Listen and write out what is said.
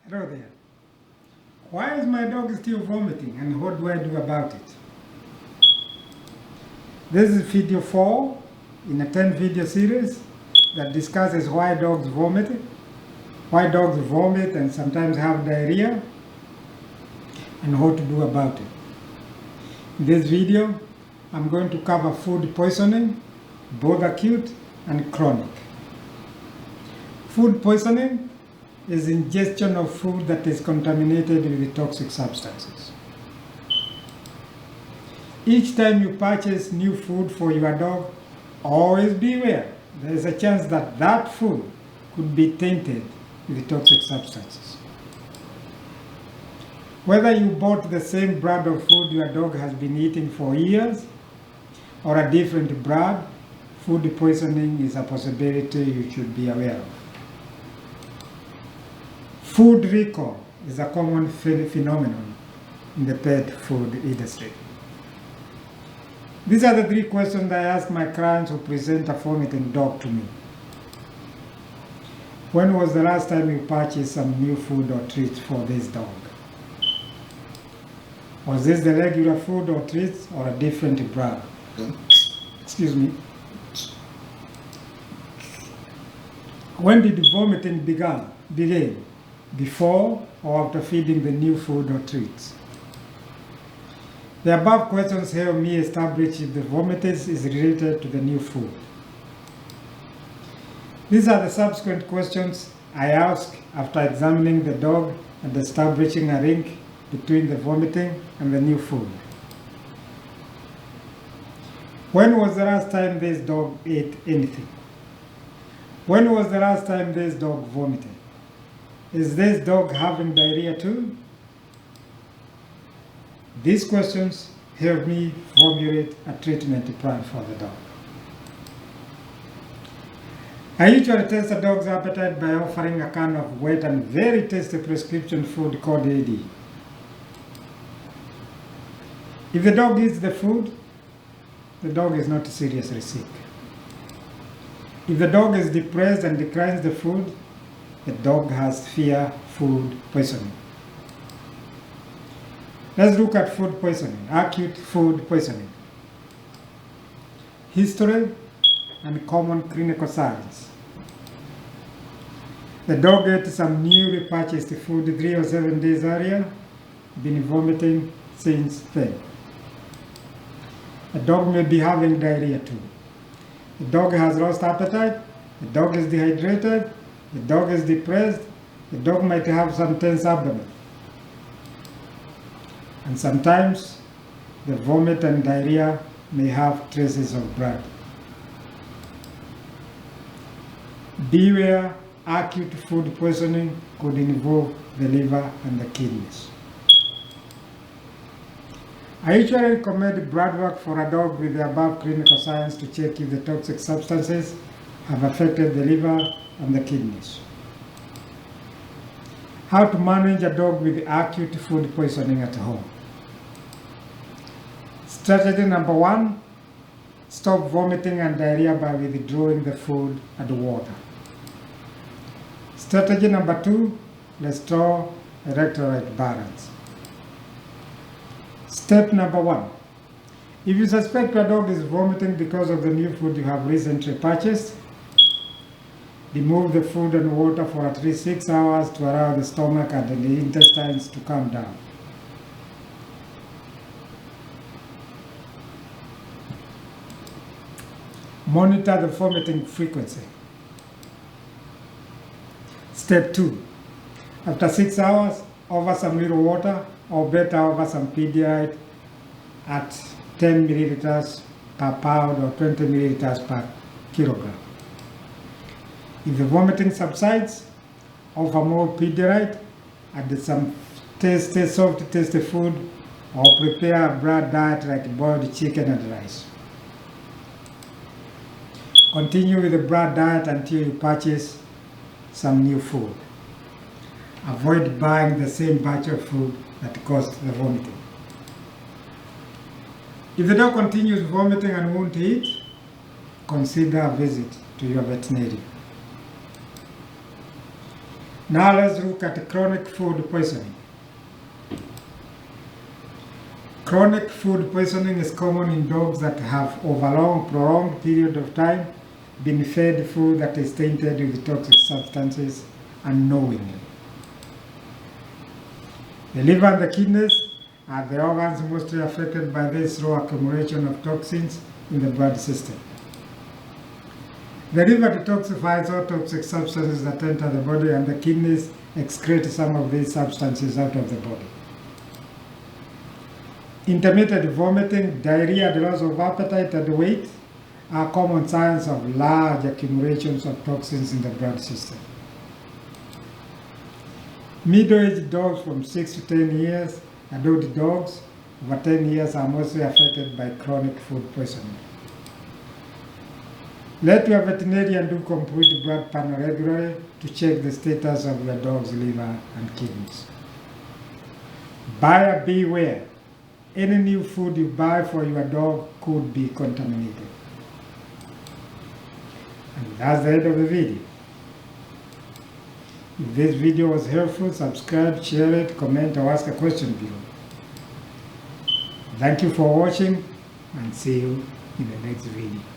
Hello there. Why is my dog still vomiting and what do I do about it? This is video 4 in a 10 video series that discusses why dogs vomit and sometimes have diarrhea and what to do about it. In this video, I'm going to cover food poisoning, both acute and chronic. Food poisoning is ingestion of food that is contaminated with toxic substances. Each time you purchase new food for your dog, always beware. There is a chance that that food could be tainted with toxic substances. Whether you bought the same brand of food your dog has been eating for years or a different brand, food poisoning is a possibility you should be aware of. Food recall is a common phenomenon in the pet food industry. These are the 3 questions I ask my clients who present a vomiting dog to me. When was the last time you purchased some new food or treats for this dog? Was this the regular food or treats or a different brand? Excuse me. When did vomiting begin? Before or after feeding the new food or treats? The above questions help me establish if the vomiting is related to the new food. These are the subsequent questions I ask after examining the dog and establishing a link between the vomiting and the new food. When was the last time this dog ate anything? When was the last time this dog vomited? Is this dog having diarrhea too? These questions help me formulate a treatment plan for the dog. I usually test a dog's appetite by offering a can of wet and very tasty prescription food called AD. If the dog eats the food, the dog is not seriously sick. If the dog is depressed and declines the food, the dog has severe food poisoning. Let's look at food poisoning, acute food poisoning. History and common clinical signs. The dog ate some newly purchased food 3 or 7 days earlier, been vomiting since then. The dog may be having diarrhea too. The dog has lost appetite, the dog is dehydrated, the dog is depressed, the dog might have some tense abdomen. And sometimes the vomit and diarrhea may have traces of blood. Beware, acute food poisoning could involve the liver and the kidneys. I usually recommend blood work for a dog with the above clinical signs to check if the toxic substances have affected the liver and the kidneys. How to manage a dog with acute food poisoning at home. Strategy number 1, stop vomiting and diarrhea by withdrawing the food and water. Strategy number 2, restore electrolyte balance. Step number 1, if you suspect your dog is vomiting because of the new food you have recently purchased, remove the food and water for at least 6 hours to allow the stomach and the intestines to calm down. Monitor the vomiting frequency. Step 2, after 6 hours, offer some little water or better offer some Pedialyte at 10 milliliters per pound or 20 milliliters per kilogram. If the vomiting subsides, offer more Pedialyte, add some soft tasty food, or prepare a broad diet like boiled chicken and rice. Continue with the broad diet until you purchase some new food. Avoid buying the same batch of food that caused the vomiting. If the dog continues vomiting and won't eat, consider a visit to your veterinarian. Now let's look at chronic food poisoning. Chronic food poisoning is common in dogs that have over long, prolonged period of time been fed food that is tainted with toxic substances unknowingly. The liver and the kidneys are the organs mostly affected by this slow accumulation of toxins in the blood system. The liver detoxifies all toxic substances that enter the body, and the kidneys excrete some of these substances out of the body. Intermittent vomiting, diarrhea, and loss of appetite and weight are common signs of large accumulations of toxins in the blood system. Middle-aged dogs from 6 to 10 years, adult dogs over 10 years are mostly affected by chronic food poisoning. Let your veterinarian do complete blood panel regularly to check the status of your dog's liver and kidneys. Buyer beware. Any new food you buy for your dog could be contaminated. And that's the end of the video. If this video was helpful, subscribe, share it, comment, or ask a question below. Thank you for watching, and see you in the next video.